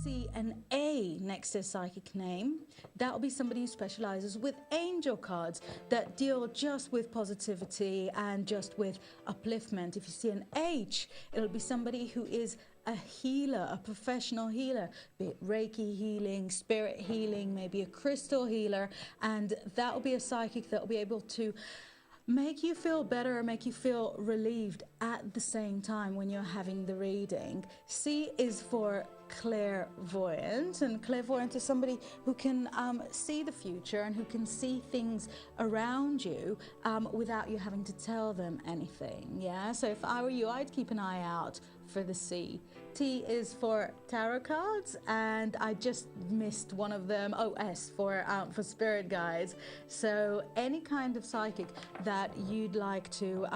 see an A next to a psychic name, that'll be somebody who specializes with angel cards that deal just with positivity and just with upliftment. If you see an H, it'll be somebody who is a healer, a professional healer, be it Reiki healing, spirit healing, maybe a crystal healer, and that'll be a psychic that'll be able to make you feel better or make you feel relieved at the same time when you're having the reading. C is for clairvoyant, and clairvoyant is somebody who can see the future and who can see things around you without you having to tell them anything. Yeah, so if I were you, I'd keep an eye out for the C. T is for tarot cards, and I just missed one of them. Oh, S for spirit guides. So any kind of psychic that you'd like to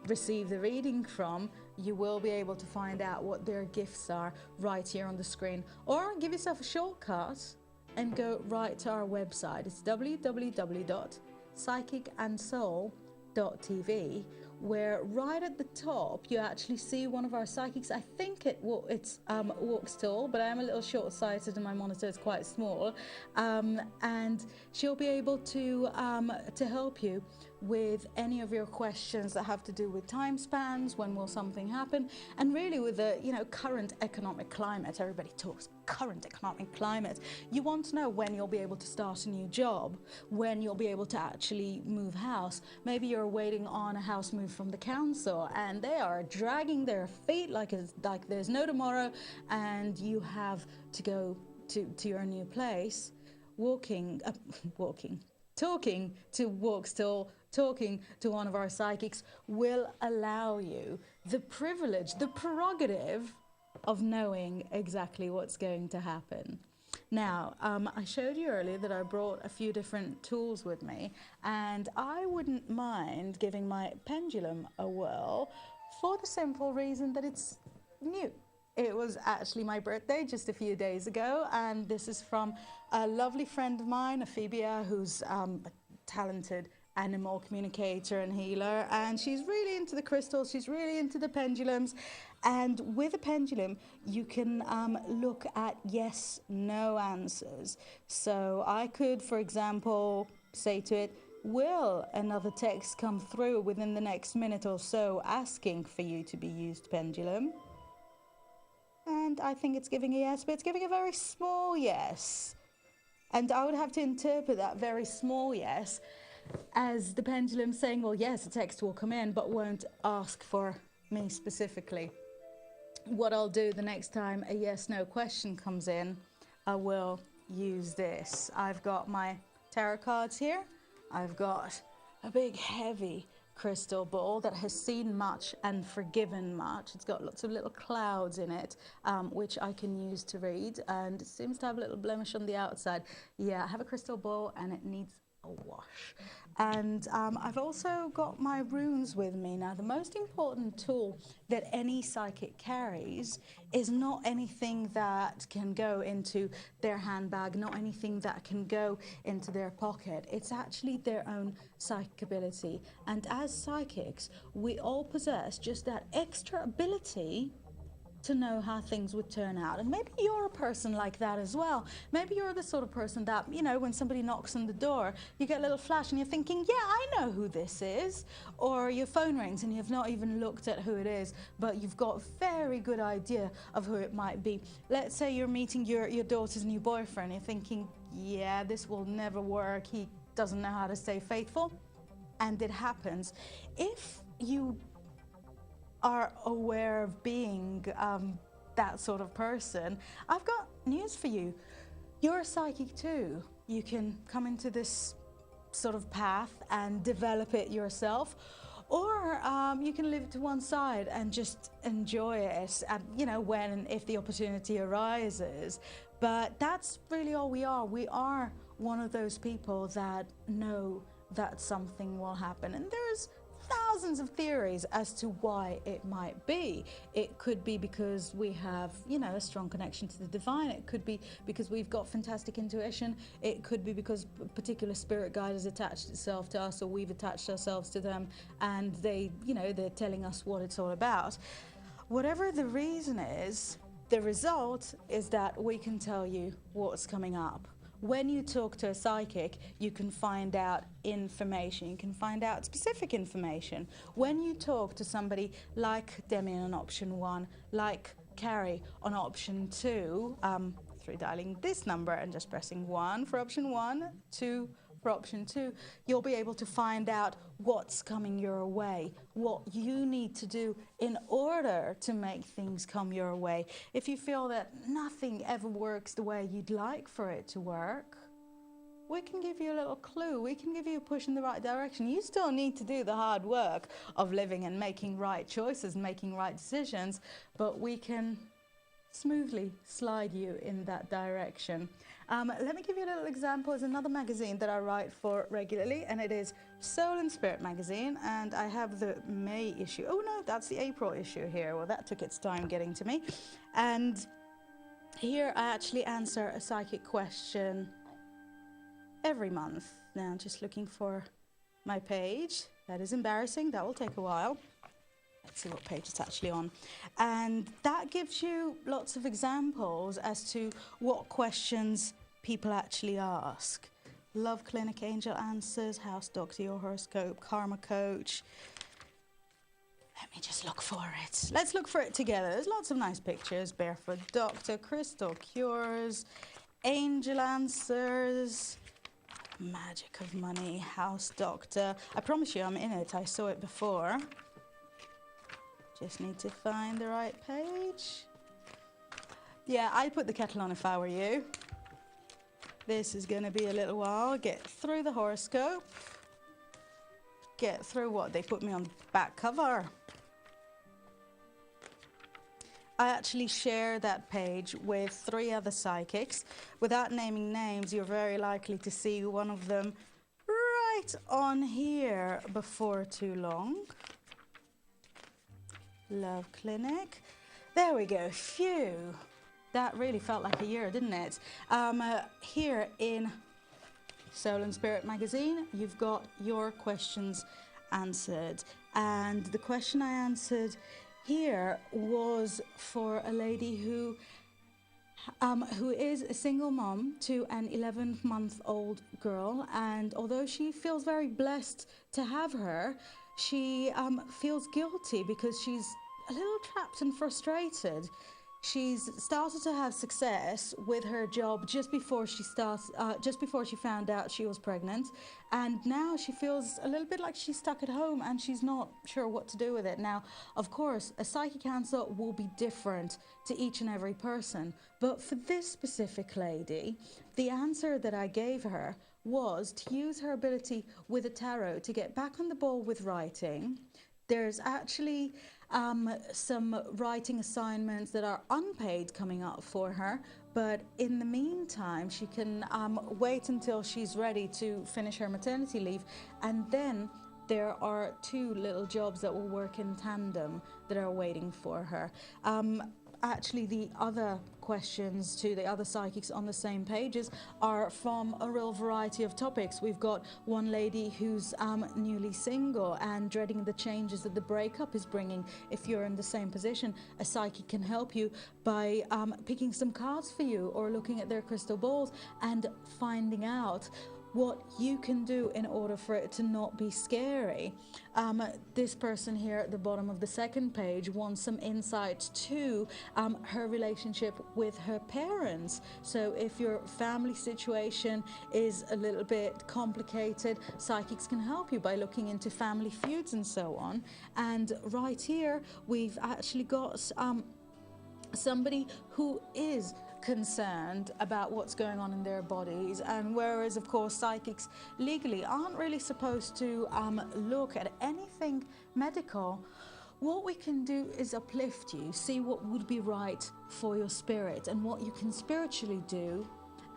receive the reading from, you will be able to find out what their gifts are right here on the screen, or give yourself a shortcut and go right to our website. It's www.psychicandsoul.tv, where right at the top you actually see one of our psychics. I think it's walks tall, but I am a little short-sighted and my monitor is quite small, and she'll be able to help you with any of your questions that have to do with time spans, when will something happen, and really with the current economic climate. Everybody talks current economic climate. You want to know when you'll be able to start a new job, when you'll be able to actually move house. Maybe you're waiting on a house move from the council and they are dragging their feet like there's no tomorrow, and you have to go to your new place, talking to Walkstall, talking to one of our psychics will allow you the privilege, the prerogative of knowing exactly what's going to happen. Now, I showed you earlier that I brought a few different tools with me, and I wouldn't mind giving my pendulum a whirl for the simple reason that it's new. It was actually my birthday just a few days ago, and this is from a lovely friend of mine, Aphibia, who's a talented animal communicator and healer, and she's really into the crystals, she's really into the pendulums. And with a pendulum you can look at yes no answers. So I could, for example, say to it, will another text come through within the next minute or so asking for you to be used, pendulum? And I think it's giving a yes, but it's giving a very small yes. And I would have to interpret that very small yes as the pendulum saying, well, yes, a text will come in, but won't ask for me specifically. What I'll do the next time a yes-no question comes in, I will use this. I've got my tarot cards here. I've got a big, heavy crystal ball that has seen much and forgiven much. It's got lots of little clouds in it, which I can use to read, and it seems to have a little blemish on the outside. Yeah, I have a crystal ball and it needs a wash. And I've also got my runes with me. Now, the most important tool that any psychic carries is not anything that can go into their handbag, not anything that can go into their pocket. It's actually their own psychic ability. And as psychics, we all possess just that extra ability to know how things would turn out. And maybe you're a person like that as well. Maybe you're the sort of person that, when somebody knocks on the door, you get a little flash and you're thinking, yeah, I know who this is. Or your phone rings and you've not even looked at who it is, but you've got a very good idea of who it might be. Let's say you're meeting your daughter's new boyfriend. You're thinking, yeah, this will never work. He doesn't know how to stay faithful. And it happens. If you are aware of being that sort of person, I've got news for you. You're a psychic too. You can come into this sort of path and develop it yourself, or you can leave it to one side and just enjoy it, when and if the opportunity arises. But that's really all we are. We are one of those people that know that something will happen, and there's thousands of theories as to why it might be. It could be because we have, a strong connection to the divine. It could be because we've got fantastic intuition. It could be because a particular spirit guide has attached itself to us, or we've attached ourselves to them, and they're telling us what it's all about. Whatever the reason is, The result is that we can tell you what's coming up. When you talk to a psychic, you can find out information. You can find out specific information. When you talk to somebody like Demi on option 1, like Carrie on option 2, through dialing this number and just pressing 1 for option 1, 2 for option 2, you'll be able to find out what's coming your way, what you need to do in order to make things come your way. If you feel that nothing ever works the way you'd like for it to work, we can give you a little clue. We can give you a push in the right direction. You still need to do the hard work of living and making right choices and making right decisions, but we can smoothly slide you in that direction. Let me give you a little example. It's another magazine that I write for regularly, and it is Soul and Spirit magazine, and I have the May issue. Oh no, that's the April issue here. Well, that took its time getting to me. And here I actually answer a psychic question every month. Now, just looking for my page. That is embarrassing. That will take a while. Let's see what page it's actually on. And that gives you lots of examples as to what questions people actually ask. Love clinic, angel answers, house doctor, your horoscope, karma coach. Let me just look for it. Let's look for it together. There's lots of nice pictures. Barefoot doctor, crystal cures, angel answers, magic of money, house doctor. I promise you I'm in it. I saw it before. Just need to find the right page. Yeah, I'd put the kettle on if I were you. This is going to be a little while. Get through the horoscope. Get through what they put me on the back cover. I actually share that page with 3 other psychics. Without naming names, you're very likely to see one of them right on here before too long. Love clinic. There we go. Phew. That really felt like a year, didn't it? Here in Soul and Spirit magazine, you've got your questions answered. And the question I answered here was for a lady who is a single mom to an 11-month-old girl. And although she feels very blessed to have her, she feels guilty because she's a little trapped and frustrated. She's started to have success with her job just before she found out she was pregnant, and now she feels a little bit like she's stuck at home and she's not sure what to do with it. Now, of course, a psychic answer will be different to each and every person, but for this specific lady, the answer that I gave her was to use her ability with a tarot to get back on the ball with writing. There's actually some writing assignments that are unpaid coming up for her, but in the meantime she can wait until she's ready to finish her maternity leave, and then there are 2 little jobs that will work in tandem that are waiting for her. Actually, the other questions to the other psychics on the same pages are from a real variety of topics. We've got one lady who's newly single and dreading the changes that the breakup is bringing. If you're in the same position, a psychic can help you by picking some cards for you or looking at their crystal balls and finding out what you can do in order for it to not be scary. This person here at the bottom of the second page wants some insight to her relationship with her parents. So if your family situation is a little bit complicated, psychics can help you by looking into family feuds and so on. And right here we've actually got somebody who is concerned about what's going on in their bodies, and whereas of course psychics legally aren't really supposed to look at anything medical, what we can do is uplift you, see what would be right for your spirit and what you can spiritually do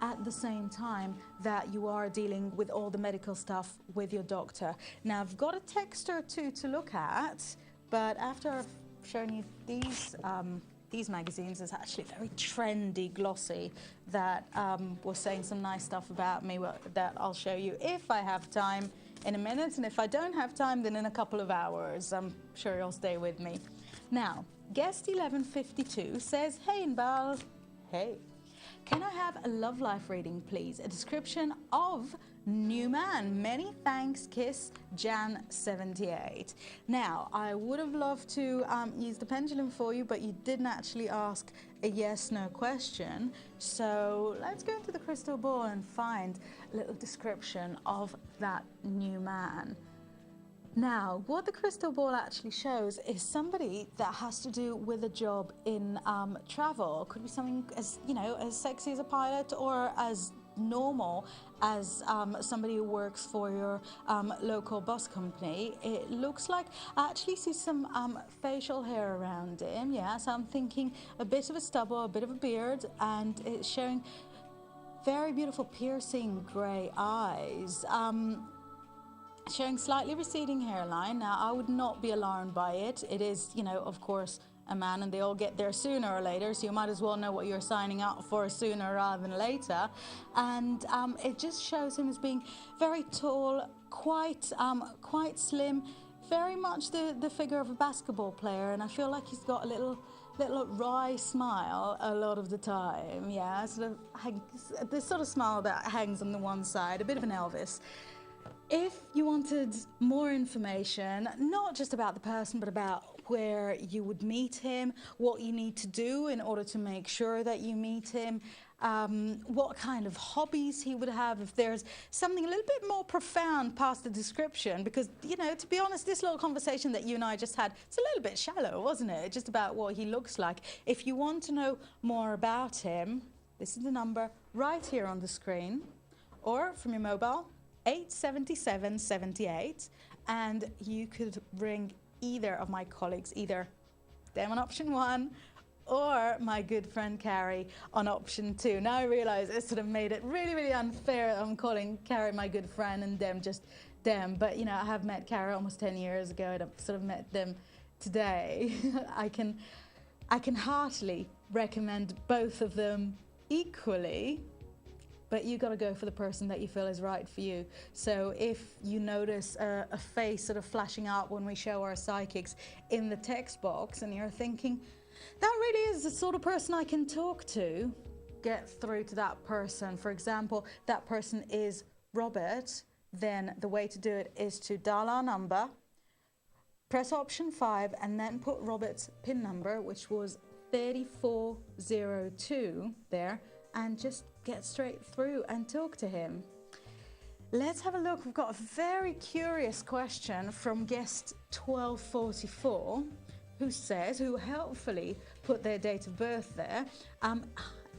at the same time that you are dealing with all the medical stuff with your doctor. Now, I've got a text or 2 to look at, but after I've shown you these magazines, is actually very trendy, glossy, that was saying some nice stuff about me that I'll show you if I have time in a minute, and if I don't have time, then in a couple of hours. I'm sure you'll stay with me. Now, guest 1152 says, hey Inbaal, hey, can I have a love life reading, please? A description of new man. Many thanks, kiss, Jan 78. Now, I would have loved to use the pendulum for you, but you didn't actually ask a yes/no question. So let's go into the crystal ball and find a little description of that new man. Now, what the crystal ball actually shows is somebody that has to do with a job in travel. Could be something as, you know, as sexy as a pilot, or as normal as somebody who works for your local bus company. It looks like I actually see some facial hair around him. Yeah, so I'm thinking a bit of a stubble, a bit of a beard, and it's showing very beautiful piercing grey eyes. Showing slightly receding hairline. Now, I would not be alarmed by it. It is, you know, of course, a man, and they all get there sooner or later, so you might as well know what you're signing up for sooner rather than later. And it just shows him as being very tall, quite slim, very much the figure of a basketball player, and I feel like he's got a little wry smile a lot of the time. Yeah, sort of this sort of smile that hangs on the one side, a bit of an Elvis. If you wanted more information, not just about the person, but about where you would meet him, what you need to do in order to make sure that you meet him, what kind of hobbies he would have, if there's something a little bit more profound past the description, because, you know, to be honest, this little conversation that you and I just had, it's a little bit shallow, wasn't it? Just about what he looks like. If you want to know more about him, this is the number right here on the screen, or from your mobile, 877-78, and you could ring either of my colleagues, either them on option 1 or my good friend Carrie on option 2. Now I realise it sort of made it really, really unfair. I'm calling Carrie my good friend and them just them, but you know, I have met Carrie almost 10 years ago, and I've sort of met them today. I can heartily recommend both of them equally. But you got to go for the person that you feel is right for you. So if you notice a face sort of flashing up when we show our psychics in the text box, and you're thinking, that really is the sort of person I can talk to, get through to that person. For example, that person is Robert, then the way to do it is to dial our number, press option 5, and then put Robert's PIN number, which was 3402 there, and just get straight through and talk to him. Let's have a look. We've got a very curious question from guest 1244, who helpfully put their date of birth there.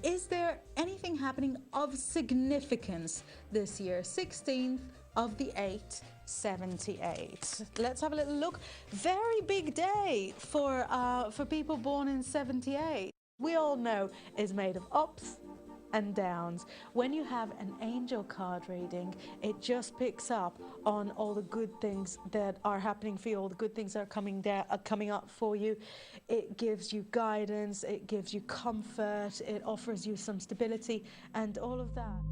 Is there anything happening of significance this year? 16th of the 8th, 78. Let's have a little look. Very big day for people born in 78. We all know is made of ups and downs. When you have an angel card reading, it just picks up on all the good things that are happening for you, all the good things that are coming up for you. It gives you guidance, it gives you comfort, it offers you some stability, and all of that.